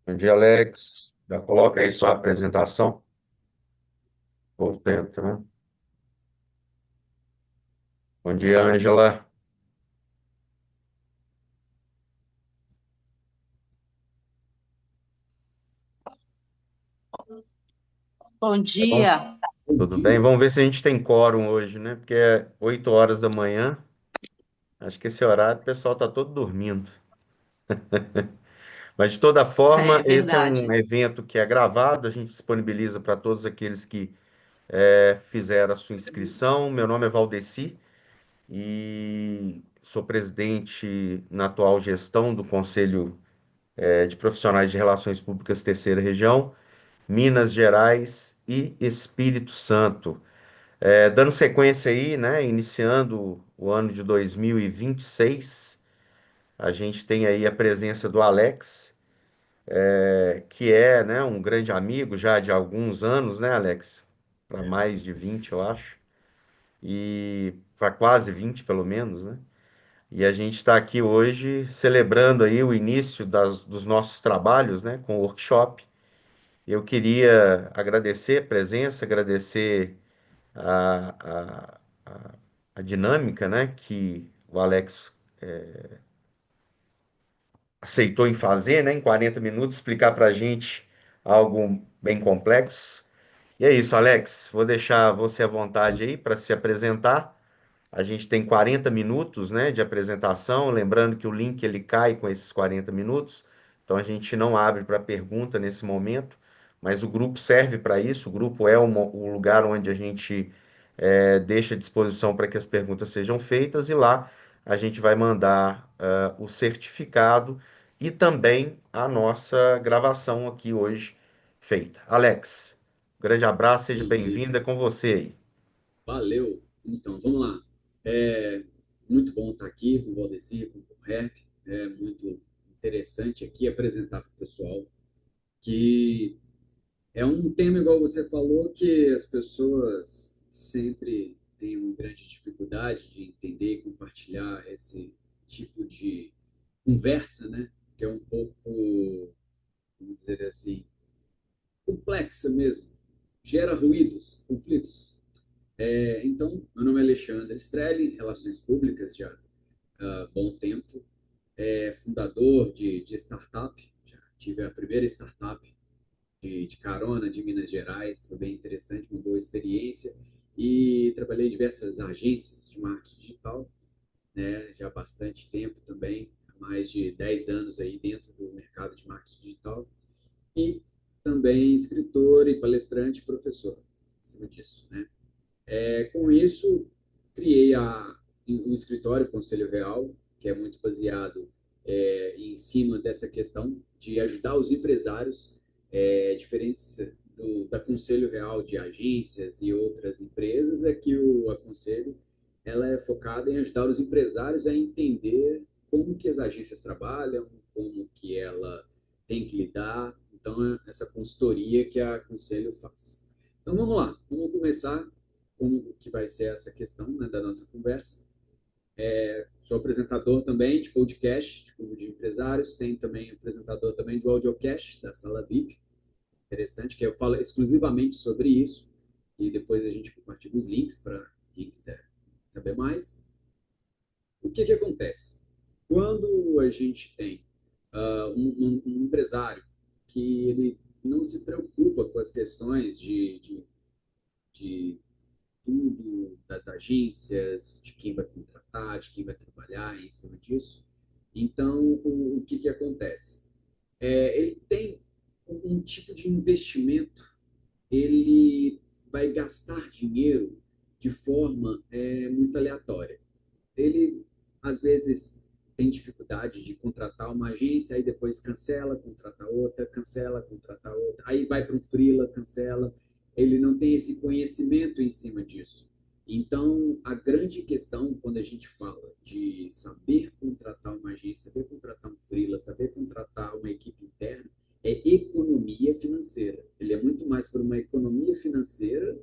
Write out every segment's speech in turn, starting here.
Bom dia, Alex. Já coloca aí sua apresentação. Portanto, né? Bom dia, Ângela. Bom Bom, dia. tudo bem? Vamos ver se a gente tem quórum hoje, né? Porque é 8 horas da manhã. Acho que esse horário o pessoal está todo dormindo. Mas, de toda É forma, esse é um verdade. evento que é gravado. A gente disponibiliza para todos aqueles que fizeram a sua inscrição. Meu nome é Valdeci e sou presidente na atual gestão do Conselho de Profissionais de Relações Públicas Terceira Região, Minas Gerais e Espírito Santo. Dando sequência aí, né, iniciando o ano de 2026, a gente tem aí a presença do Alex, que é, né, um grande amigo já de alguns anos, né, Alex? Para mais de 20, eu acho, e para quase 20, pelo menos, né? E a gente está aqui hoje celebrando aí o início dos nossos trabalhos, né, com o workshop. Eu queria agradecer a presença, agradecer a, a, a, a dinâmica, né, que o Alex aceitou em fazer, né, em 40 minutos, explicar para a gente algo bem complexo. E é isso, Alex. Vou deixar você à vontade aí para se apresentar. A gente tem 40 minutos, né, de apresentação. Lembrando que o link ele cai com esses 40 minutos, então a gente não abre para pergunta nesse momento, mas o grupo serve para isso. O grupo é o lugar onde a gente deixa à disposição para que as perguntas sejam feitas, e lá a gente vai mandar o certificado e também a nossa gravação aqui hoje feita. Alex, grande abraço, seja Beleza, bem-vinda com você aí. valeu. Então, vamos lá. É muito bom estar aqui com o Valdeci, com o Herp. É muito interessante aqui apresentar para o pessoal que é um tema, igual você falou, que as pessoas sempre têm uma grande dificuldade de entender e compartilhar esse tipo de conversa, né? Que é um pouco, vamos dizer assim, complexa mesmo. Gera ruídos, conflitos. Então, meu nome é Alexandre Strelli, Relações Públicas já há bom tempo, fundador de startup, já tive a primeira startup de carona de Minas Gerais, foi bem interessante, uma boa experiência, e trabalhei em diversas agências de marketing digital, né, já há bastante tempo também, há mais de 10 anos aí dentro do mercado de marketing digital, e também escritor e palestrante e professor, acima disso, né? Com isso, criei um escritório, Conselho Real, que é muito baseado em cima dessa questão de ajudar os empresários. A diferença da Conselho Real de agências e outras empresas é que o Aconselho ela é focada em ajudar os empresários a entender como que as agências trabalham, como que ela tem que lidar. Então, é essa consultoria que a Conselho faz. Então, vamos lá. Vamos começar como que vai ser essa questão, né, da nossa conversa. Sou apresentador também de podcast, de clube de empresários, tem também apresentador também do audiocast da Sala VIP, interessante, que eu falo exclusivamente sobre isso, e depois a gente compartilha os links para quem quiser saber mais. O que acontece? Quando a gente tem um empresário que ele não se preocupa com as questões de tudo, das agências, de quem vai contratar, de quem vai trabalhar em cima disso. Então, o que acontece? Ele tem um tipo de investimento, ele vai gastar dinheiro de forma muito aleatória. Ele, às vezes, tem dificuldade de contratar uma agência, aí depois cancela, contrata outra, cancela, contrata outra, aí vai para um freela, cancela. Ele não tem esse conhecimento em cima disso. Então, a grande questão quando a gente fala de saber contratar uma agência, saber contratar um freela, saber contratar uma equipe interna, é economia financeira. Ele é muito mais por uma economia financeira,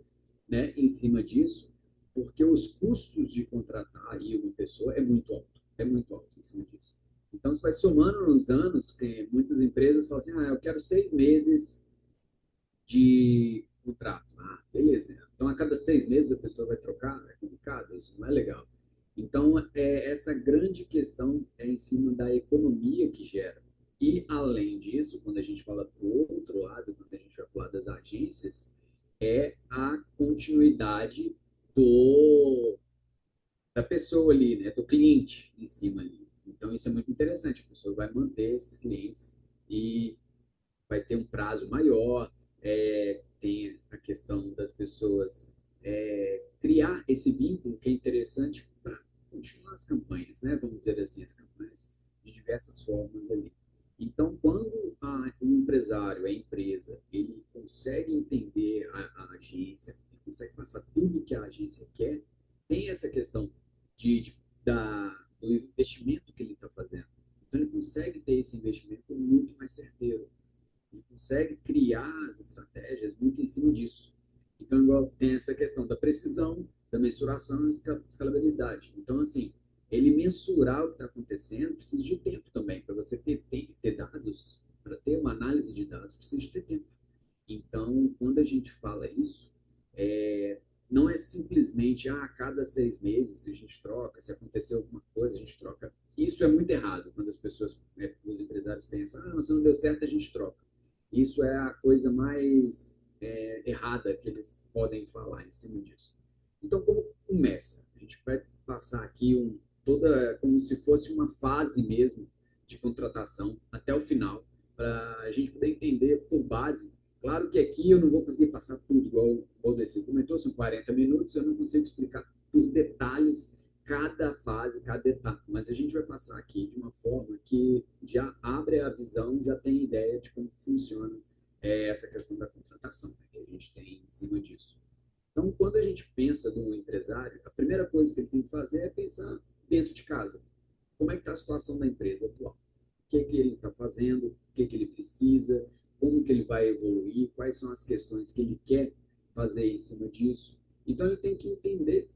né, em cima disso, porque os custos de contratar aí uma pessoa é muito alto em cima disso. Então, isso vai somando nos anos, que muitas empresas falam assim, ah, eu quero 6 meses de contrato. Ah, beleza. Então, a cada 6 meses a pessoa vai trocar, é complicado, isso não é legal. Então, essa grande questão é em cima da economia que gera. E, além disso, quando a gente fala para o outro lado, quando a gente vai falar das agências, é a continuidade do, da pessoa ali, né, do cliente em cima ali. Então, isso é muito interessante. A pessoa vai manter esses clientes e vai ter um prazo maior, tem a questão das pessoas criar esse vínculo que é interessante para continuar as campanhas, né? Vamos dizer assim, as campanhas de diversas formas ali. Então, quando um empresário, a empresa, ele consegue entender a agência, ele consegue passar tudo que a agência quer, tem essa questão do investimento que ele está fazendo. Então, ele consegue ter esse investimento muito mais certeiro e consegue criar as estratégias muito em cima disso. Então, igual tem essa questão da precisão, da mensuração e escalabilidade. Então, assim, ele mensurar o que está acontecendo precisa de tempo também. Para você ter dados, para ter uma análise de dados, precisa de ter tempo. Então, quando a gente fala isso, é, não é simplesmente a cada 6 meses a gente troca, se acontecer alguma coisa, a gente troca. Isso é muito errado quando as pessoas, os empresários pensam, ah, se não deu certo, a gente troca. Isso é a coisa mais errada que eles podem falar em cima disso. Então, como começa? A gente vai passar aqui toda como se fosse uma fase mesmo de contratação até o final, para a gente poder entender por base. Claro que aqui eu não vou conseguir passar tudo, igual o Valdeci comentou, são 40 minutos, eu não consigo explicar por detalhes cada fase, cada etapa, mas a gente vai passar aqui de uma forma que já abre a visão, já tem ideia de como funciona essa questão da contratação, né, que a gente tem em cima disso. Então, quando a gente pensa num empresário, a primeira coisa que ele tem que fazer é pensar dentro de casa. Como é que está a situação da empresa atual? O que ele está fazendo? O que ele precisa? Como que ele vai evoluir? Quais são as questões que ele quer fazer em cima disso? Então, ele tem que entender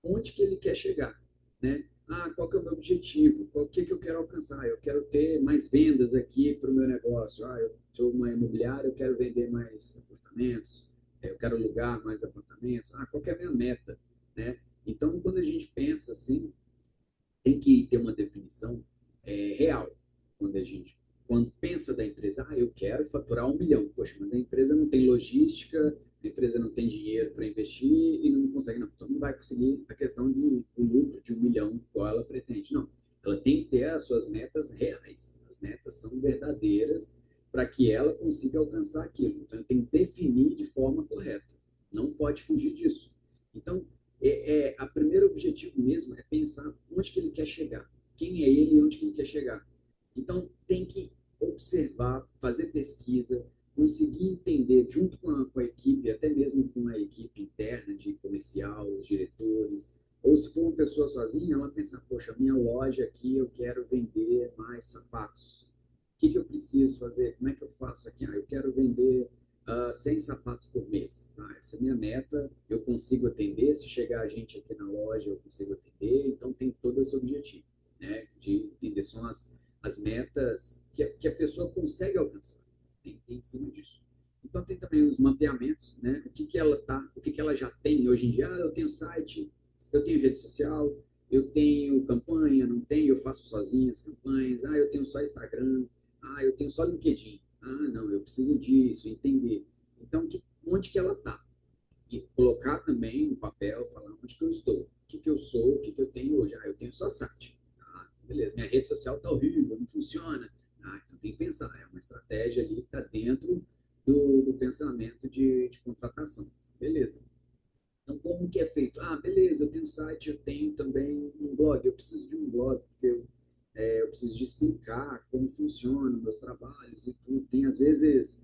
onde que ele quer chegar, né? Ah, qual que é o meu objetivo? O que eu quero alcançar? Eu quero ter mais vendas aqui para o meu negócio. Ah, eu sou uma imobiliária, eu quero vender mais apartamentos, eu quero alugar mais apartamentos. Ah, qual que é a minha meta, né? Então, quando a gente pensa assim, tem que ter uma definição real. Quando pensa da empresa, ah, eu quero faturar 1 milhão. Poxa, mas a empresa não tem logística, a empresa não tem dinheiro para investir e não consegue, não. Então não vai conseguir a questão de um lucro de 1 milhão, qual ela pretende. Não. Ela tem que ter as suas metas reais. As metas são verdadeiras para que ela consiga alcançar aquilo. Então tem que definir de forma correta. Não pode fugir disso. Então, a primeiro objetivo mesmo é pensar onde que ele quer chegar, quem é ele e onde que ele quer chegar. Então, tem que observar, fazer pesquisa, conseguir entender junto com a equipe, até mesmo com a equipe interna de comercial, os diretores, ou se for uma pessoa sozinha, ela pensar, poxa, minha loja aqui, eu quero vender mais sapatos. O que eu preciso fazer? Como é que eu faço aqui? Ah, eu quero vender 100 sapatos por mês. Ah, essa é a minha meta, eu consigo atender. Se chegar a gente aqui na loja, eu consigo atender. Então, tem todo esse objetivo, né? De entender são as metas que a pessoa consegue alcançar. Tem em cima disso. Então, tem também os mapeamentos, né? O que ela já tem hoje em dia. Ah, eu tenho site, eu tenho rede social, eu tenho campanha, não tenho, eu faço sozinho as campanhas. Ah, eu tenho só Instagram. Ah, eu tenho só LinkedIn. Ah, não, eu preciso disso, entender. Então, onde que ela está? E colocar também no papel, falar onde que eu estou, o que eu sou, o que eu tenho hoje. Ah, eu tenho só site. Ah, beleza, minha rede social está horrível, não funciona. Ah, então tem que pensar, é uma estratégia ali que está dentro do pensamento de contratação. Beleza. Então, como que é feito? Ah, beleza, eu tenho um site, eu tenho também um blog. Eu preciso de um blog, porque eu preciso de explicar como funcionam meus trabalhos e tudo. Tem, às vezes,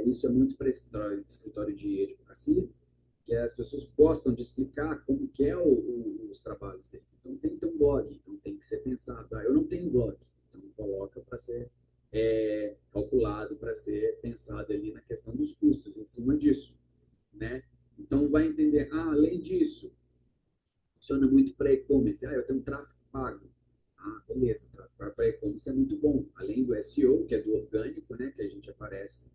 isso é muito para escritório de advocacia, que as pessoas gostam de explicar como que é os trabalhos deles. Então, tem que ter um blog, então tem que ser pensado. Ah, eu não tenho blog, então coloca para ser calculado, para ser pensado ali na questão dos custos, em cima disso, né? Então, vai entender, além disso, funciona muito para e-commerce. Ah, eu tenho um tráfego pago. Ah, beleza, o tráfego para e-commerce é muito bom. Além do SEO, que é do orgânico, né, que a gente aparece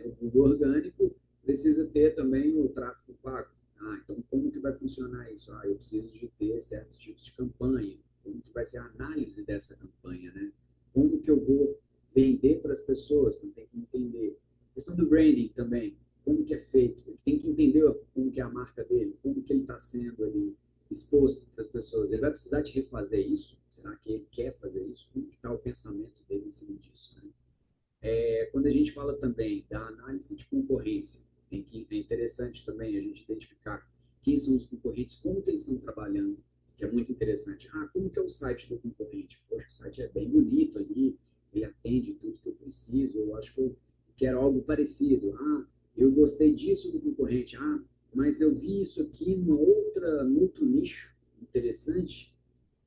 no Google orgânico, precisa ter também o tráfego pago. Ah, então como que vai funcionar isso? Ah, eu preciso de ter certos tipos de campanha. Como que vai ser a análise dessa campanha, né? Como que eu vou vender para as pessoas? Então tem que entender. A questão do branding também, como que é feito? Ele tem que entender como que é a marca dele, como que ele está sendo ali exposto para as pessoas. Ele vai precisar de refazer isso? Será que ele quer fazer isso? Como está o pensamento dele em cima disso? Né? Quando a gente fala também da análise de concorrência, é interessante também a gente identificar quem são os concorrentes, como que eles estão trabalhando, que é muito interessante. Ah, como que é o site do concorrente? Poxa, o site é bem bonito ali, ele atende tudo que eu preciso, eu acho que eu quero algo parecido. Ah, eu gostei disso do concorrente. Ah, mas eu vi isso aqui num outro nicho interessante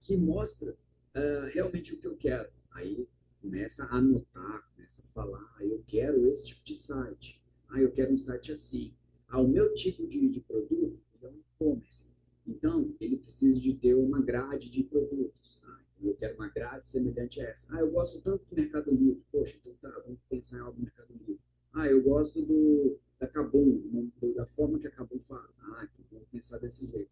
que mostra realmente o que eu quero. Aí começa a anotar, começa a falar, ah, eu quero esse tipo de site, ah, eu quero um site assim. Ah, o meu tipo de produto é um e-commerce. Então, ele precisa de ter uma grade de produtos. Ah, eu quero uma grade semelhante a essa. Ah, eu gosto tanto do Mercado Livre. Poxa, então tá, vamos pensar em algo do Mercado Livre. Ah, eu gosto da Kabum, da forma que a Kabum faz. Ah, então vamos pensar desse jeito.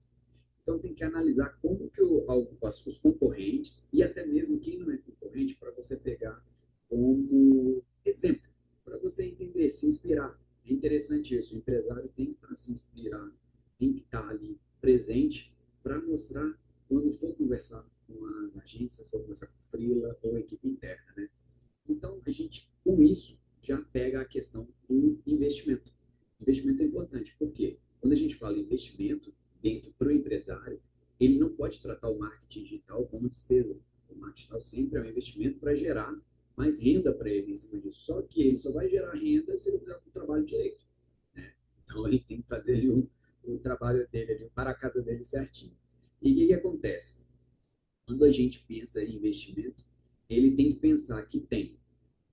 Então, tem que analisar como que os concorrentes e até mesmo quem não é concorrente para você pegar como exemplo, para você entender, se inspirar. É interessante isso, o empresário tem que estar se inspirar, tem que estar ali presente para mostrar quando for conversar com as agências, for conversar com freela ou equipe interna, né? Então, a gente, com isso, já pega a questão do investimento. Investimento é importante, porque quando a gente fala em investimento dentro para o empresário, ele não pode tratar o marketing digital como despesa. O marketing digital sempre é um investimento para gerar mais renda para ele em cima disso. Só que ele só vai gerar renda se ele fizer o trabalho direito. Né? Então, ele tem que fazer ali o trabalho dele, ali, para a casa dele certinho. E o que acontece? Quando a gente pensa em investimento, ele tem que pensar que tem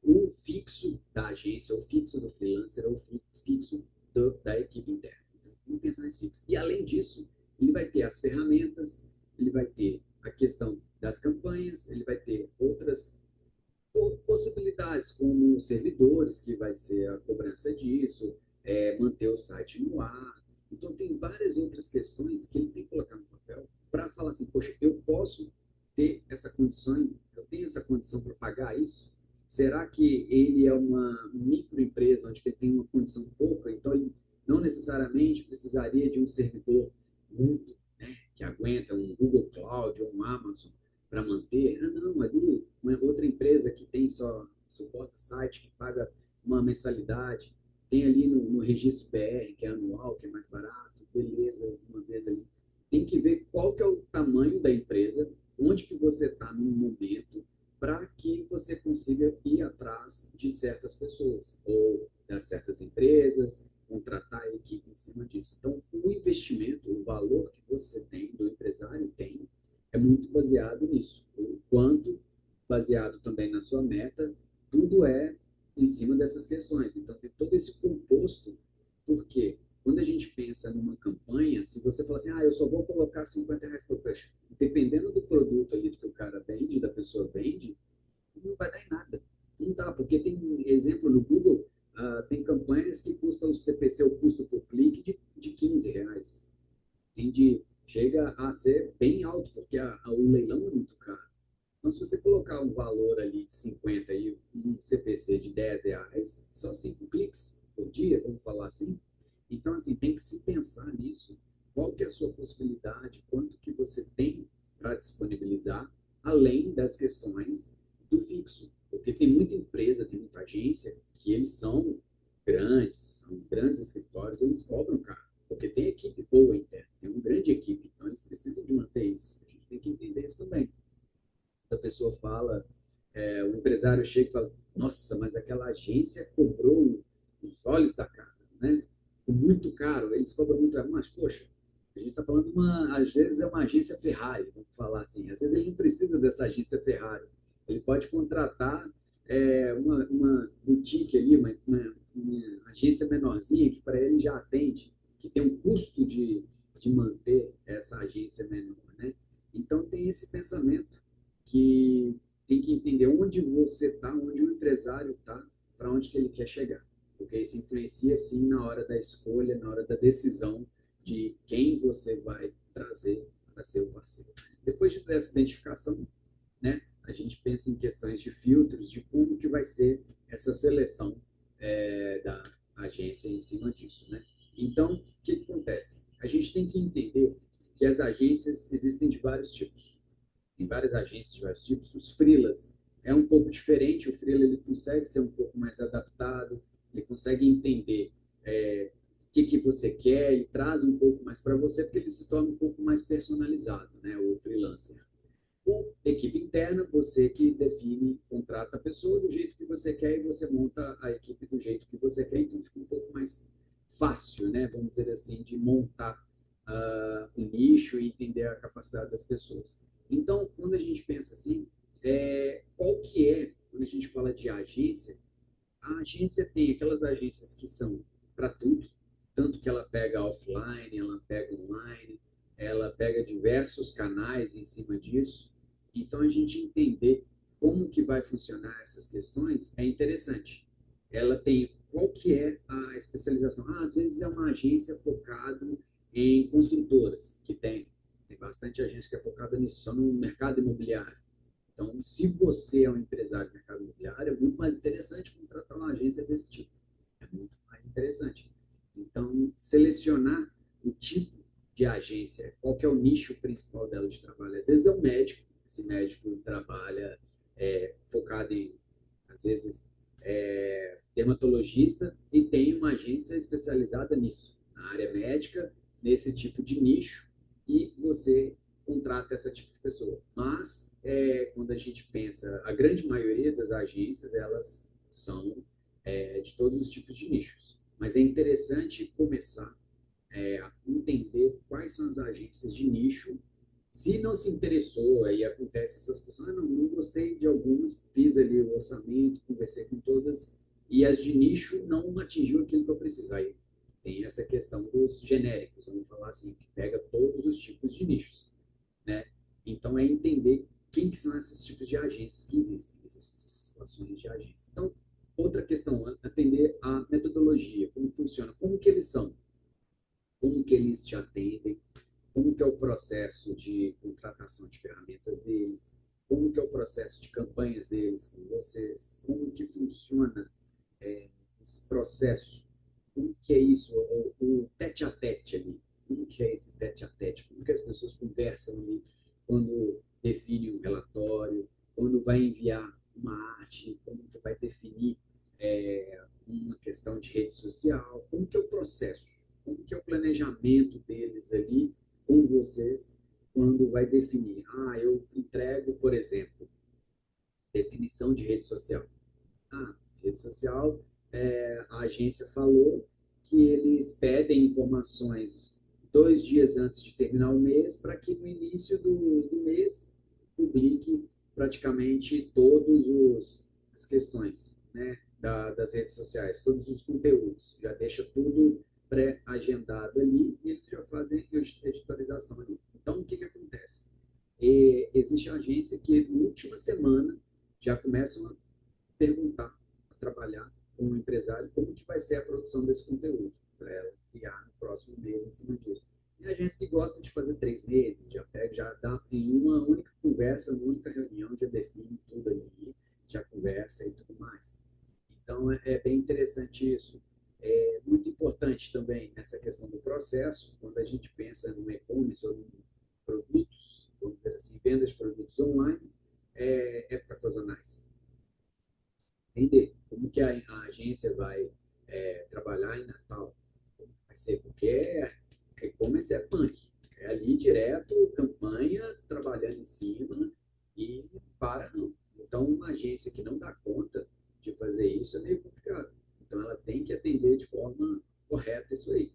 o fixo da agência, o fixo do freelancer, ou o fixo da equipe interna. Então, vamos pensar nesse fixo. E além disso, ele vai ter as ferramentas, ele vai ter a questão das campanhas, ele vai ter outras possibilidades, como servidores, que vai ser a cobrança disso, manter o site no ar. Então, tem várias outras questões que ele tem que colocar no papel para falar assim, poxa, eu posso ter essa condição, eu tenho essa condição para pagar isso? Será que ele é uma microempresa onde ele tem uma condição pouca, então ele não necessariamente precisaria de um servidor muito, né, que aguenta um Google Cloud ou um Amazon para manter? Ah, não, ali uma outra empresa que tem só suporta site, que paga uma mensalidade, tem ali no registro BR, que é anual, que é mais barato, beleza, uma vez ali. Tem que ver qual que é o tamanho da empresa, onde que você está no momento, para que você consiga ir atrás de certas pessoas, ou das certas empresas, contratar a equipe em cima disso. Então, o investimento, o valor que você tem, do empresário tem, é muito baseado nisso. O quanto, baseado também na sua meta, tudo é em cima dessas questões. Então, tem todo esse composto, porque quando a gente pensa numa campanha, se você falar assim, ah, eu só vou colocar R$ 50 por peixe, dependendo do produto ali que o cara vende, da pessoa vende, não vai dar em nada. Não dá, porque tem exemplo no Google, tem campanhas que custam o CPC, o custo por clique, de R$ 15. Chega a ser bem alto, porque o leilão é muito caro. Então, se você colocar um valor ali de 50 e um CPC de R$ 10, só 5 cliques por dia, vamos falar assim. Então, assim, tem que se pensar nisso. Qual que é a sua possibilidade, quanto que você tem para disponibilizar, além das questões do fixo. Porque tem muita empresa, tem muita agência, que eles são grandes escritórios, eles cobram caro. Porque tem equipe boa interna, tem uma grande equipe, então eles precisam de manter isso. A gente tem que entender isso também. A pessoa fala, o empresário chega e fala, nossa, mas aquela agência cobrou os olhos da cara, né? Muito caro, eles cobram muito caro. Mas, poxa, a gente está falando às vezes é uma agência Ferrari, vamos falar assim. Às vezes ele não precisa dessa agência Ferrari. Ele pode contratar uma boutique ali, uma agência menorzinha que para ele já atende, que tem um custo de manter essa agência menor, né? Então tem esse pensamento que tem que entender onde você está, onde o empresário está, para onde que ele quer chegar. Porque isso influencia, sim, na hora da escolha, na hora da decisão de quem você vai trazer para ser o parceiro. Depois dessa identificação, né, a gente pensa em questões de filtros, de como que vai ser essa seleção da agência em cima disso, né? Então, o que acontece? A gente tem que entender que as agências existem de vários tipos. Tem várias agências de vários tipos. Os freelas é um pouco diferente. O freela ele consegue ser um pouco mais adaptado, ele consegue entender que você quer, ele traz um pouco mais para você, porque ele se torna um pouco mais personalizado, né? O freelancer. Ou equipe interna, você que define, contrata a pessoa do jeito que você quer e você monta a equipe do jeito que você quer, então fica um pouco mais fácil, né? Vamos dizer assim, de montar um nicho e entender a capacidade das pessoas. Então, quando a gente pensa assim, qual que é, quando a gente fala de agência, a agência tem aquelas agências que são para tudo, tanto que ela pega offline, ela pega online, ela pega diversos canais em cima disso. Então, a gente entender como que vai funcionar essas questões é interessante. Ela tem qual que é a especialização. Às vezes é uma agência focada em construtoras, que tem bastante agência que é focada nisso, só no mercado imobiliário. Então, se você é um empresário do mercado imobiliário, é muito mais interessante contratar uma agência desse tipo. É muito mais interessante. Então, selecionar o tipo de agência, qual que é o nicho principal dela de trabalho. Às vezes é um médico, esse médico trabalha focado em, às vezes, dermatologista e tem uma agência especializada nisso, na área médica, nesse tipo de nicho, e você contrata essa tipo de pessoa. Mas, quando a gente pensa, a grande maioria das agências, elas são de todos os tipos de nichos. Mas é interessante começar a entender quais são as agências de nicho. Se não se interessou, aí acontece essas pessoas, não gostei de algumas, fiz ali o orçamento, conversei com todas, e as de nicho não atingiu aquilo que eu preciso. Aí tem essa questão dos genéricos, vamos falar assim, que pega todos os tipos de nichos, né? Então é entender quem que são esses tipos de agências que existem, essas situações de agência. Então, outra questão, atender a metodologia, como funciona, como que eles são, como que eles te atendem, como que é o processo de contratação de ferramentas deles, como que é o processo de campanhas deles com vocês, como que funciona esse processo, como que é isso, o tete a tete ali, como que é esse tete a tete, como que as pessoas conversam ali quando define um relatório, quando vai enviar uma arte, como que vai definir uma questão de rede social, como que é o processo, como que é o planejamento deles ali com vocês quando vai definir. Eu entrego, por exemplo, definição de rede social. Rede social, a agência falou que eles pedem informações 2 dias antes de terminar o mês para que no início do mês publique praticamente todas as questões, né, das redes sociais, todos os conteúdos. Já deixa tudo pré-agendado ali e eles já fazem a editorização ali. Então, o que, que acontece? Existe a agência que, na última semana, já começam a perguntar, a trabalhar com o empresário, como que vai ser a produção desse conteúdo, para ela criar no próximo mês em cima disso. E a agência que gosta de fazer 3 meses, já pega, já dá em uma única conversa, uma única reunião, já define tudo ali, já conversa e tudo mais. Então, bem interessante isso. É muito importante também nessa questão do processo, quando a gente pensa no e-commerce ou em produtos, vamos dizer assim, vendas de produtos online, épocas sazonais. Entender como que a agência vai trabalhar em Natal, como vai ser, porque e-commerce é punk, é ali direto, campanha, trabalhando em cima e não para não. Então, uma agência que não dá conta de fazer isso é meio complicado. Então, ela tem que atender de forma correta isso aí.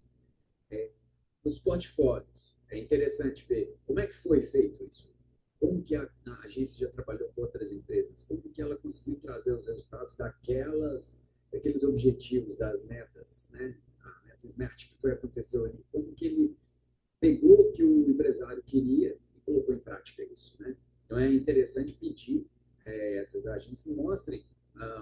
Os portfólios, é interessante ver como é que foi feito isso. Como que a agência já trabalhou com outras empresas? Como que ela conseguiu trazer os resultados daqueles objetivos, das metas, né? A meta SMART que aconteceu ali. Como que ele pegou o que o empresário queria e colocou em prática isso, né? Então, é interessante pedir essas agências que mostrem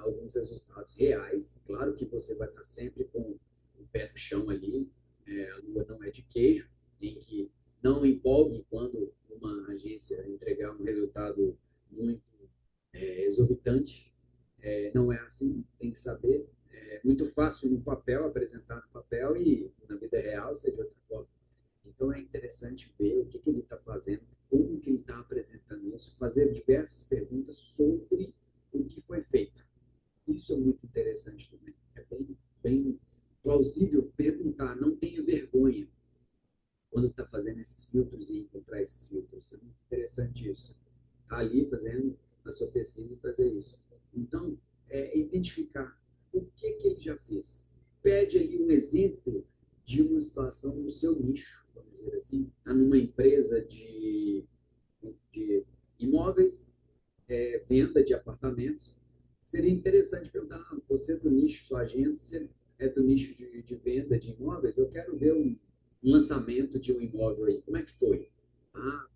alguns resultados reais. Claro que você vai estar sempre com o pé no chão ali, a lua não é de queijo, tem que não empolgue quando uma agência entregar um resultado muito exorbitante. Não é assim, tem que saber. É muito fácil no papel, apresentar no papel e na vida real ser de outra forma. Então é interessante ver o que, que ele está fazendo, como que ele está apresentando isso, fazer diversas perguntas sobre o que foi feito. Isso é muito interessante também. É bem plausível perguntar, não tenha vergonha quando está fazendo esses filtros e encontrar esses filtros. É muito interessante isso. Está ali fazendo a sua pesquisa e fazer isso. Então, identificar o que, que ele já fez. Pede ali um exemplo de uma situação no seu nicho, vamos dizer assim. Está numa empresa de imóveis, venda de apartamentos. Seria interessante perguntar, você é do nicho, sua agência é do nicho de venda de imóveis, eu quero ver um lançamento de um imóvel aí, como é que foi?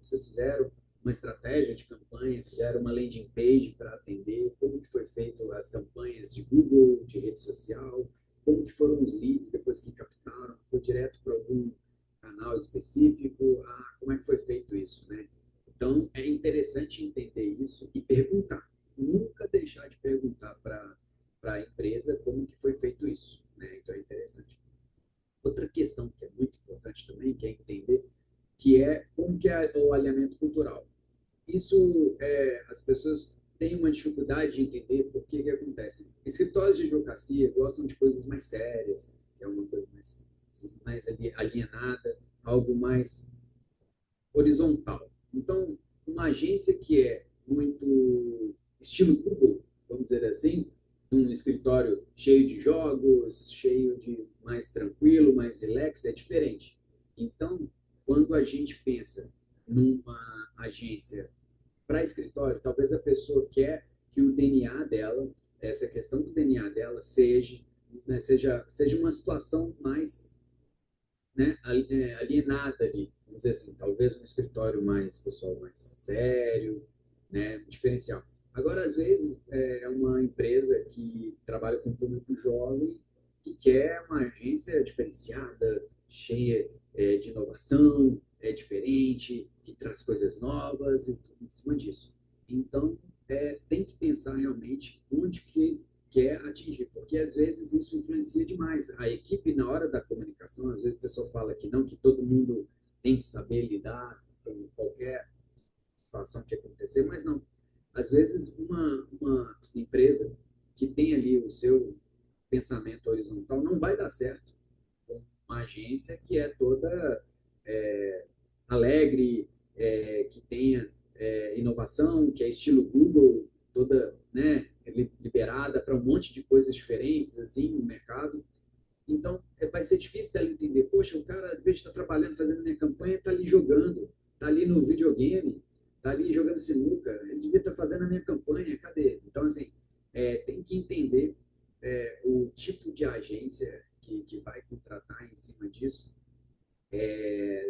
Vocês fizeram uma estratégia de campanha, fizeram uma landing page para atender, como que foi feito as campanhas de Google, de rede social, como que foram os leads depois que captaram, foi direto para algum canal específico, como é que foi feito isso, né? Então, é interessante entender isso e perguntar. Nunca deixar de perguntar para a empresa como que foi feito isso, né? Então, é interessante. Outra questão que é muito importante também, que é entender, que é como que é o alinhamento cultural. Isso, as pessoas têm uma dificuldade de entender por que que acontece. Escritórios de advocacia gostam de coisas mais sérias, que é uma coisa mais alienada, algo mais horizontal. Então, uma agência que é muito estilo Google, vamos dizer assim, um escritório cheio de jogos, cheio de mais tranquilo, mais relax, é diferente. Então, quando a gente pensa numa agência para escritório, talvez a pessoa quer que o DNA dela, essa questão do DNA dela, seja uma situação mais, né, alienada ali, vamos dizer assim, talvez um escritório mais pessoal mais sério, né, diferencial. Agora, às vezes, é uma empresa que trabalha com público jovem que quer uma agência diferenciada, cheia de inovação, diferente, que traz coisas novas e tudo em cima disso. Então, tem que pensar realmente onde que quer atingir, porque às vezes isso influencia demais. A equipe, na hora da comunicação, às vezes o pessoal fala que não, que todo mundo tem que saber lidar com qualquer situação que acontecer, mas não. Às vezes, uma empresa que tem ali o seu pensamento horizontal não vai dar certo com uma agência que é toda é, alegre, que tenha inovação, que é estilo Google, toda, né, liberada para um monte de coisas diferentes assim no mercado. Então, vai ser difícil dela entender. Poxa, o cara, às vezes, está trabalhando, fazendo minha campanha, está ali jogando, está ali no videogame, está ali jogando sinuca. Ele devia estar fazendo a minha campanha, cadê? Então, assim, tem que entender o tipo de agência que vai contratar em cima disso.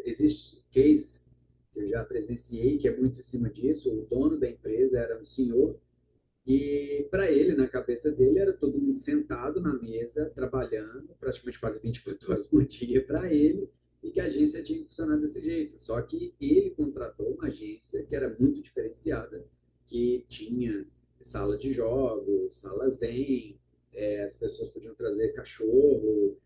Existem cases que eu já presenciei que é muito em cima disso. O dono da empresa era um senhor e para ele, na cabeça dele, era todo mundo sentado na mesa, trabalhando, praticamente quase 24 horas por dia para ele, e que a agência tinha que funcionar desse jeito. Só que ele contratou uma agência que era muito diferenciada, que tinha sala de jogos, sala zen, as pessoas podiam trazer cachorro,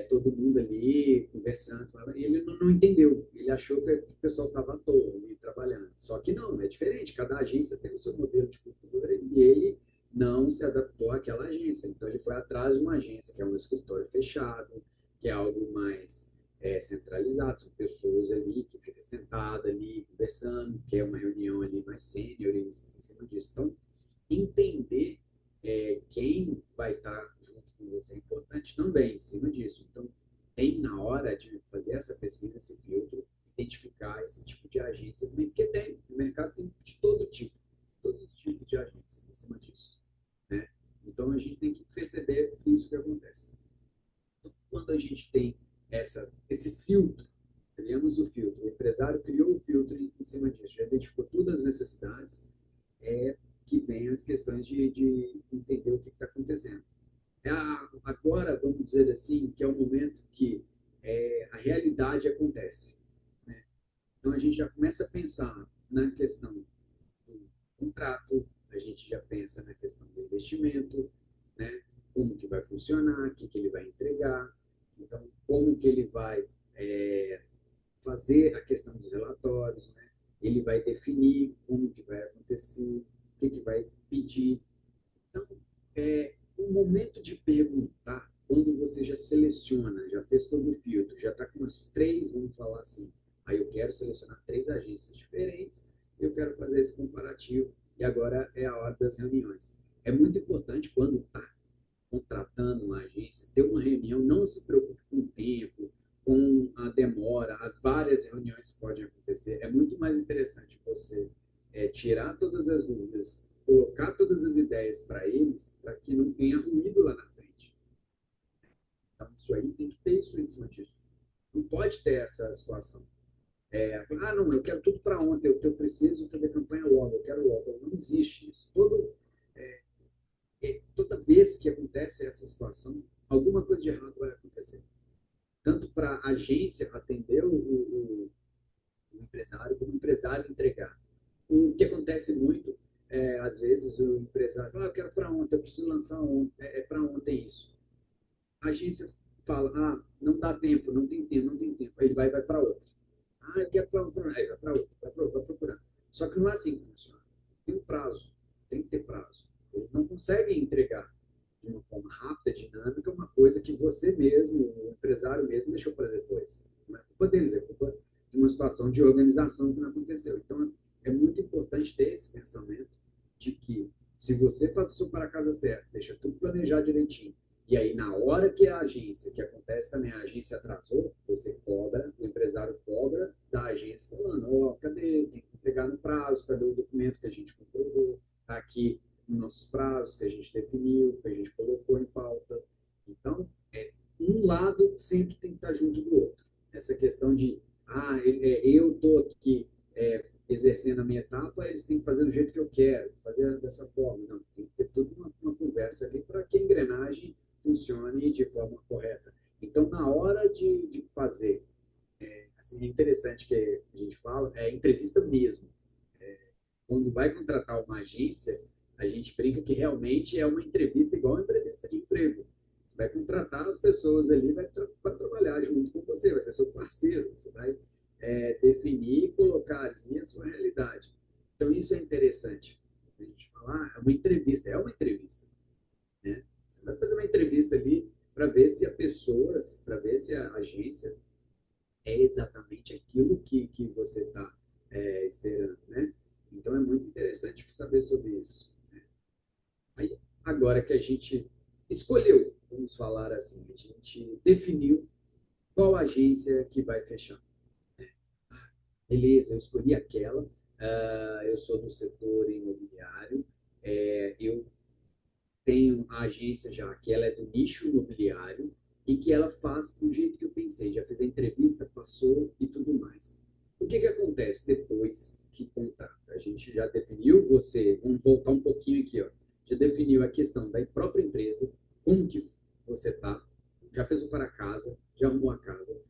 todo mundo ali conversando. E ele não entendeu, ele achou que o pessoal estava à toa ali trabalhando. Só que não, é diferente, cada agência tem o seu modelo de cultura e ele não se adaptou àquela agência. Então ele foi atrás de uma agência que é um escritório fechado, que é algo mais centralizado, são pessoas ali que ficam sentadas ali conversando, que é uma reunião ali mais sênior em cima disso. Então, entender quem vai estar junto com você é importante também em cima disso. Então, tem na hora de fazer essa pesquisa, esse filtro, identificar esse tipo de agência também, porque tem, o mercado tem de todo tipo, todos os tipos de agência em cima disso, né? Então, a gente tem que perceber isso que acontece. Então, quando a gente tem esse filtro, criamos o filtro, o empresário criou o filtro em cima disso, já identificou todas as necessidades, é que vem as questões de entender o que está acontecendo. Agora, vamos dizer assim, que é o momento que a realidade acontece. Né? Então, a gente já começa a pensar na questão do contrato, a gente já pensa na questão do investimento, né? Como que vai funcionar, o que, que ele vai entregar, então, como que ele vai é, fazer a questão dos relatórios, né? Ele vai definir como que vai acontecer, o que, que vai pedir. Então, o momento de perguntar, quando você já seleciona, já fez todo o filtro, já está com as três, vamos falar assim, aí eu quero selecionar três agências diferentes, eu quero fazer esse comparativo, e agora é a hora das reuniões. É muito importante quando está contratando uma agência, ter uma reunião, não se preocupe com o tempo, com a demora, as várias reuniões que podem acontecer. É muito mais interessante você tirar todas as dúvidas, colocar todas as ideias para eles, para que não tenha ruído lá na frente. Então, isso aí tem que ter isso em cima disso. Não pode ter essa situação. Não, eu quero tudo para ontem, eu preciso fazer campanha logo, eu quero logo. Não existe isso. Toda vez que acontece essa situação, alguma coisa de errado vai acontecer. Tanto para a agência atender o empresário, como o empresário entregar. O que acontece muito, às vezes o empresário fala, eu quero para ontem, eu preciso lançar ontem, para ontem isso. A agência fala, não dá tempo, não tem tempo, não tem tempo. Aí ele vai para outra. Eu quero para outra, aí vai para outra, vai procurar. Só que não é assim que funciona. Tem um prazo, tem que ter prazo. Eles não conseguem entregar de uma forma rápida, dinâmica, uma coisa que você mesmo, o empresário mesmo, deixou para depois. Não é culpa deles, é culpa de uma situação de organização que não aconteceu. Então, é muito importante ter esse pensamento de que se você faz o seu para casa certo, deixa tudo planejado direitinho, e aí na hora que a agência, que acontece também, a agência atrasou, você cobra, o empresário cobra da agência falando, cadê? Tem que entregar no prazo, cadê o documento que a gente comprovou? Está aqui nossos prazos que a gente definiu, que a gente colocou em pauta. Então, um lado sempre tem que estar junto do outro. Essa questão de, eu estou aqui exercendo a minha etapa, eles têm que fazer do jeito que eu quero, fazer dessa forma. Não, tem que ter tudo uma conversa ali para que a engrenagem funcione de forma correta. Então, na hora de fazer, assim, é interessante que a gente fala, é entrevista mesmo. Quando vai contratar uma agência, a gente brinca que realmente é uma entrevista igual uma entrevista de emprego. Você vai contratar as pessoas ali para trabalhar junto com você, vai ser seu parceiro, você vai definir e colocar ali a sua realidade. Então, isso é interessante. A gente falar, é uma entrevista. Né? Você vai fazer uma entrevista ali para ver se a pessoa, para ver se a agência é exatamente aquilo que você está esperando, né? Então é muito interessante saber sobre isso. Aí, agora que a gente escolheu, vamos falar assim, a gente definiu qual agência que vai fechar. Beleza, eu escolhi aquela, eu sou do setor imobiliário, eu tenho a agência já, que ela é do nicho imobiliário e que ela faz do jeito que eu pensei. Já fiz a entrevista, passou e tudo mais. O que acontece depois que contrata? A gente já definiu vamos voltar um pouquinho aqui, ó. Já definiu a questão da própria empresa, como que você está, já fez o para casa, já arrumou a casa,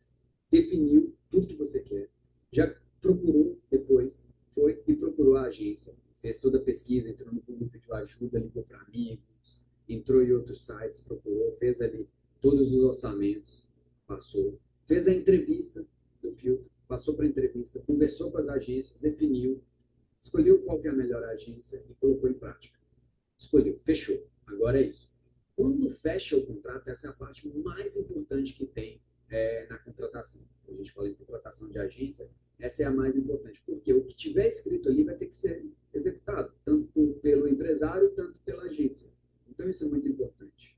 definiu tudo que você quer, já procurou depois, foi e procurou a agência, fez toda a pesquisa, entrou no grupo de ajuda, ligou para amigos, entrou em outros sites, procurou, fez ali todos os orçamentos, passou, fez a entrevista do filtro, passou para a entrevista, conversou com as agências, definiu, escolheu qual que é a melhor agência e colocou em prática. Escolheu, fechou. Agora é isso. Quando fecha o contrato, essa é a parte mais importante que tem na contratação. A gente fala em contratação de agência, essa é a mais importante, porque o que tiver escrito ali vai ter que ser executado, tanto pelo empresário, tanto pela agência. Então, isso é muito importante.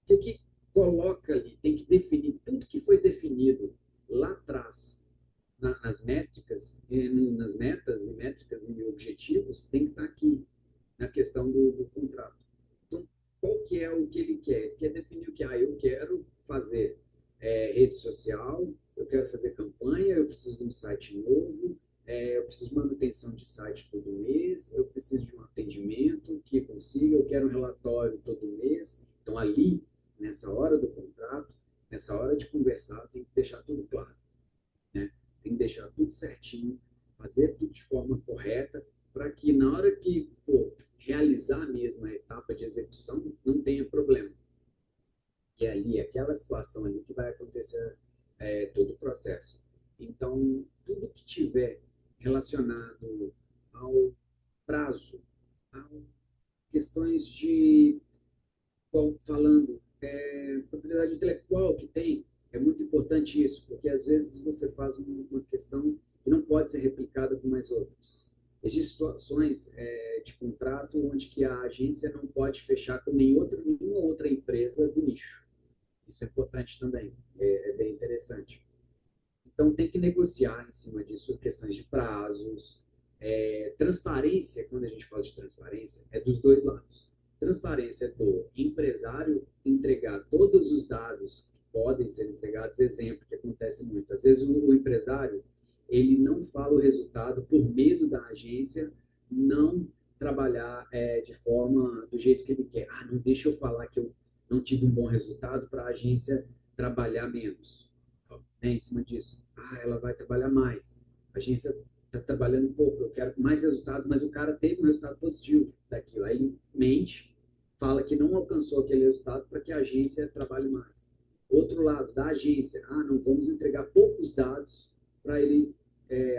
O que coloca ali? Tem que definir tudo que foi definido lá atrás, nas métricas, nas metas e métricas e objetivos, tem que estar aqui na questão do contrato. Então, qual que é o que ele quer? Ele quer definir o que? Eu quero fazer rede social, eu quero fazer campanha, eu preciso de um site novo, eu preciso de manutenção de site todo mês, eu preciso de um atendimento que consiga, eu quero um relatório todo mês. Então, ali, nessa hora do contrato, nessa hora de conversar, tem que deixar tudo claro, né? Tem que deixar tudo certinho, fazer tudo de forma correta, para que na hora que for realizar mesmo a etapa de execução, não tenha problema. E é ali, aquela situação ali que vai acontecer todo o processo. Então, tudo que tiver relacionado ao prazo, a questões de, falando, propriedade intelectual que tem, é muito importante isso, porque às vezes você faz uma questão que não pode ser replicada com mais outros. Existem situações de contrato onde que a agência não pode fechar com nenhuma outra empresa do nicho. Isso é importante também, é bem interessante. Então, tem que negociar em cima disso questões de prazos. Transparência, quando a gente fala de transparência, é dos dois lados. Transparência do empresário entregar todos os dados que podem ser entregados. Exemplo, que acontece muito. Às vezes, o empresário ele não fala o resultado por medo da agência não trabalhar de forma do jeito que ele quer. Ah, não deixa eu falar que eu não tive um bom resultado para a agência trabalhar menos, né, em cima disso. Ah, ela vai trabalhar mais. A agência está trabalhando um pouco, eu quero mais resultados, mas o cara teve um resultado positivo daquilo. Aí ele mente, fala que não alcançou aquele resultado para que a agência trabalhe mais. Outro lado, da agência, ah, não vamos entregar poucos dados para ele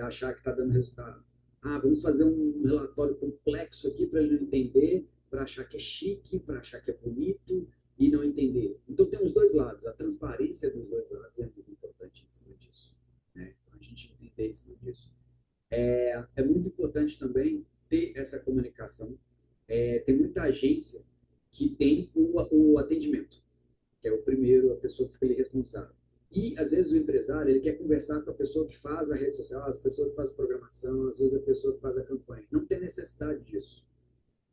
achar que está dando resultado. Ah, vamos fazer um relatório complexo aqui para ele não entender, para achar que é chique, para achar que é bonito, e não entender. Então, tem os dois lados. A transparência dos dois lados é muito importante em cima disso. Né? Então, a gente entender em cima disso. É muito importante também ter essa comunicação. Tem muita agência que tem o atendimento, que é o primeiro, a pessoa que fica ali responsável. E, às vezes, o empresário ele quer conversar com a pessoa que faz a rede social, as pessoas que fazem a programação, às vezes a pessoa que faz a campanha. Não tem necessidade disso.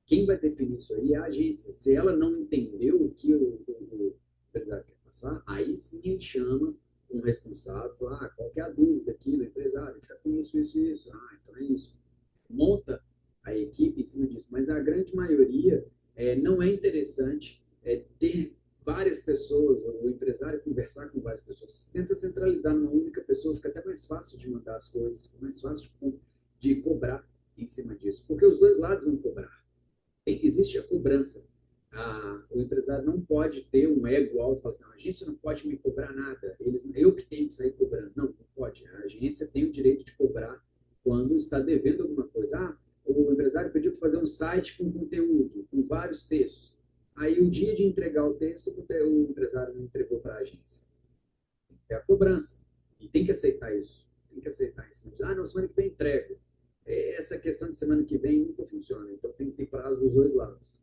Quem vai definir isso aí é a agência. Se ela não entendeu o que o empresário quer passar, aí sim ele chama um responsável, qual que é a dúvida aqui do empresário? Está com isso, isso, isso. Ah, então é isso. Monta a equipe em cima disso. Mas a grande maioria não é interessante ter várias pessoas, o empresário conversar com várias pessoas. Se tenta centralizar numa única pessoa, fica até mais fácil de mandar as coisas, fica mais fácil de cobrar em cima disso. Porque os dois lados vão cobrar. Existe a cobrança. O empresário não pode ter um ego alto e falar assim, a agência não pode me cobrar nada, eu que tenho que sair cobrando. Não, não pode. A agência tem o direito de cobrar quando está devendo alguma coisa. O empresário pediu para fazer um site com conteúdo, com vários textos. Aí, o dia de entregar o texto, o empresário não entregou para a agência. É a cobrança. E tem que aceitar isso. Tem que aceitar isso. Não, semana que vem entrego. Essa questão de semana que vem nunca funciona. Então tem que ter prazo dos dois lados.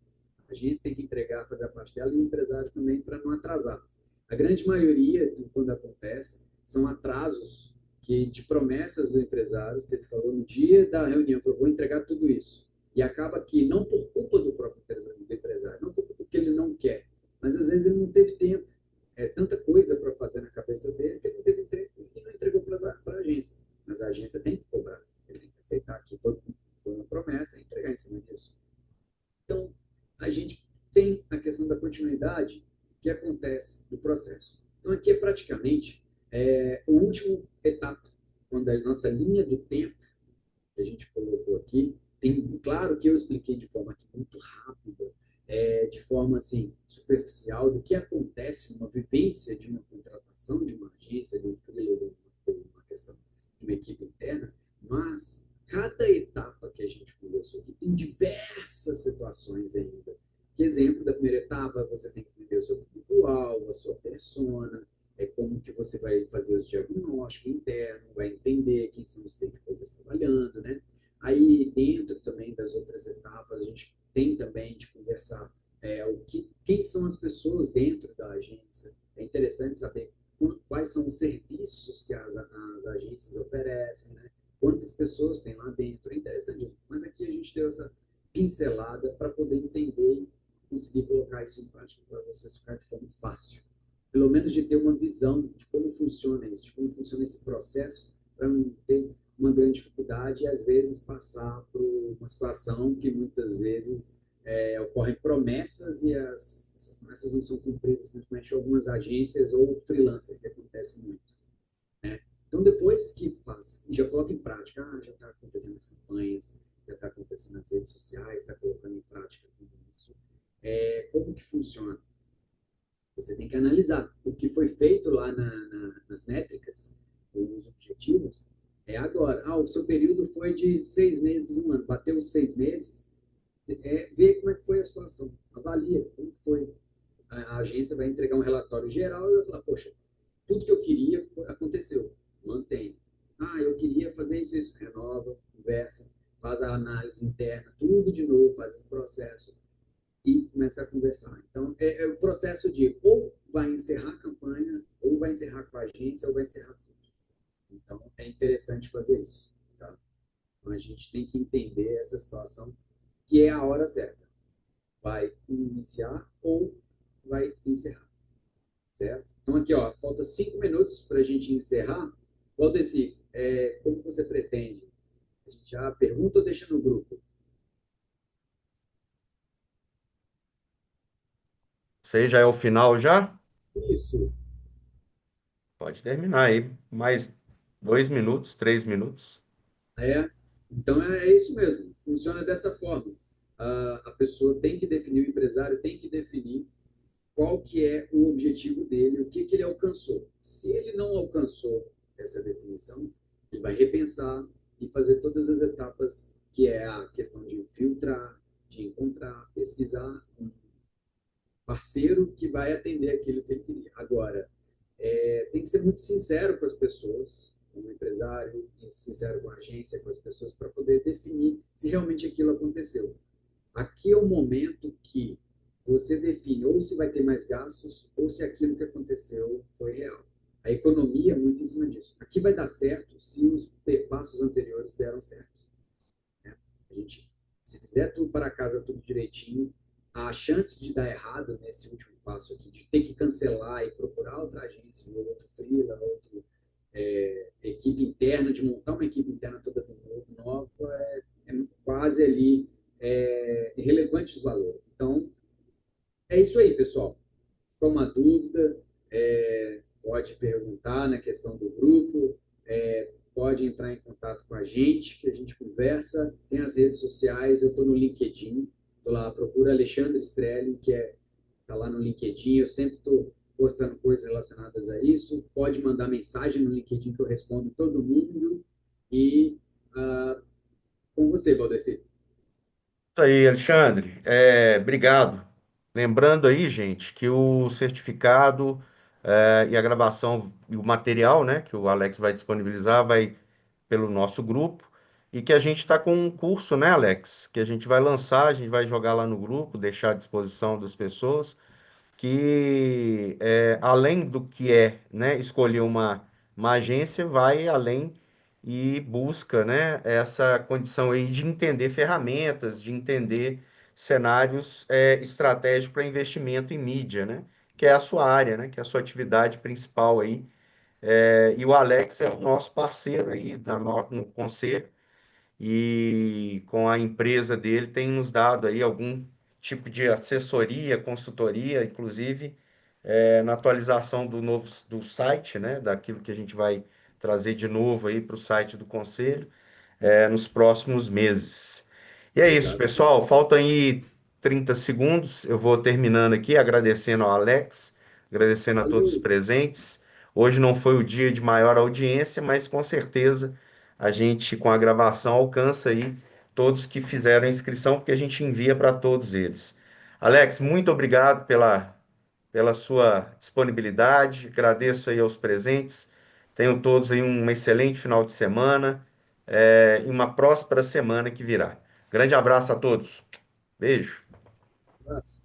A gente tem que entregar, fazer a parte dela e o empresário também para não atrasar. A grande maioria, quando acontece, são atrasos de promessas do empresário, que ele falou no dia da reunião, falou, vou entregar tudo isso. E acaba que, não por culpa do próprio empresário, não por culpa porque ele não quer, mas às vezes ele não teve tempo. Tanta coisa para fazer na cabeça dele que ele não teve tempo e não entregou para a agência. Mas a agência tem que cobrar, ele tem que aceitar que foi uma promessa e entregar em cima disso. Então, a gente tem a questão da continuidade que acontece do processo. Então, aqui é praticamente o último etapa, quando a nossa linha do tempo, que a gente colocou aqui, tem, claro que eu expliquei de forma aqui muito rápida, de forma assim, superficial, do que acontece numa vivência de uma contratação de uma agência, de um freelancer, de uma questão de uma equipe interna, mas cada etapa que a gente conversou aqui tem diversas situações ainda. Que exemplo da primeira etapa, você tem que entender o seu público-alvo, a sua persona, como que você vai fazer os diagnósticos internos, vai entender quem são os stakeholders trabalhando, né? Aí, dentro também das outras etapas, a gente tem também de conversar quem são as pessoas dentro da agência. É interessante saber quais são os serviços que as agências oferecem, né? Quantas pessoas tem lá dentro. É interessante, mas aqui a gente deu essa pincelada para poder entender e conseguir colocar isso em prática para vocês ficar de forma fácil. pelo menos de ter uma visão de como funciona isso, de como funciona esse processo, para não ter uma grande dificuldade e, às vezes, passar por uma situação que muitas vezes ocorrem promessas e essas promessas não são cumpridas, principalmente em algumas agências ou freelancers, que acontece muito. Né? Então, depois que faz e já coloca em prática, já está acontecendo as campanhas, já está acontecendo nas redes sociais, está colocando em prática tudo isso, como que funciona? Você tem que analisar o que foi feito lá nas métricas, os objetivos, é agora. O seu período foi de 6 meses, um ano. Bateu os 6 meses, vê como é que foi a situação. Avalia como foi. A agência vai entregar um relatório geral e vai falar, poxa, tudo que eu queria aconteceu. Mantém. Eu queria fazer isso. Renova, conversa, faz a análise interna, tudo de novo, faz esse processo e começar a conversar. Então, é o processo de ou vai encerrar a campanha, ou vai encerrar com a agência, ou vai encerrar tudo. Então, é interessante fazer isso. Tá? Então, a gente tem que entender essa situação, que é a hora certa. Vai iniciar ou vai encerrar, certo? Então, aqui, ó, falta 5 minutos para a gente encerrar. Valdeci, como você pretende? A gente já pergunta ou deixa no grupo? Você já é o final já? Isso. Pode terminar aí. Mais 2 minutos, 3 minutos. Então é isso mesmo, funciona dessa forma. A pessoa tem que definir, o empresário tem que definir qual que é o objetivo dele, o que, que ele alcançou. Se ele não alcançou essa definição, ele vai repensar e fazer todas as etapas, que é a questão de filtrar, de encontrar, pesquisar um parceiro que vai atender aquilo que ele queria. Agora, tem que ser muito sincero com as pessoas, como empresário, sincero com a agência, com as pessoas, para poder definir se realmente aquilo aconteceu. Aqui é o momento que você define ou se vai ter mais gastos ou se aquilo que aconteceu foi real. A economia é muito em cima disso. Aqui vai dar certo se os passos anteriores deram certo. Né? A gente, se fizer tudo para casa, tudo direitinho, a chance de dar errado nesse último passo aqui, de ter que cancelar e procurar outra agência, outro freela, outro equipe interna, de montar uma equipe interna toda nova, quase ali irrelevante os valores. Então, é isso aí, pessoal. Se uma dúvida, pode perguntar na questão do grupo, pode entrar em contato com a gente, que a gente conversa. Tem as redes sociais, eu estou no LinkedIn, estou lá, procura Alexandre Strelli, que está lá no LinkedIn, eu sempre estou postando coisas relacionadas a isso. Pode mandar mensagem no LinkedIn que eu respondo todo mundo. E com você, Valdeci. Isso aí, Alexandre. Obrigado. Lembrando aí, gente, que o certificado e a gravação e o material, né, que o Alex vai disponibilizar, vai pelo nosso grupo. E que a gente está com um curso, né, Alex? Que a gente vai lançar, a gente vai jogar lá no grupo, deixar à disposição das pessoas que além do que né, escolher uma agência, vai além e busca, né, essa condição aí de entender ferramentas, de entender cenários estratégicos para investimento em mídia, né, que é a sua área, né, que é a sua atividade principal aí. E o Alex é o nosso parceiro aí no conselho e com a empresa dele tem nos dado aí algum tipo de assessoria, consultoria, inclusive na atualização do site, né, daquilo que a gente vai trazer de novo aí para o site do Conselho nos próximos meses. E é isso, Exatamente. pessoal. Faltam aí 30 segundos. Eu vou terminando aqui, agradecendo ao Alex, agradecendo a todos os Valeu. presentes. Hoje não foi o dia de maior audiência, mas com certeza a gente, com a gravação, alcança aí todos que fizeram a inscrição, porque a gente envia para todos eles. Alex, muito obrigado pela sua disponibilidade. Agradeço aí aos presentes. Tenham todos aí um excelente final de semana e uma próspera semana que virá. Grande abraço a todos. Beijo. Um abraço.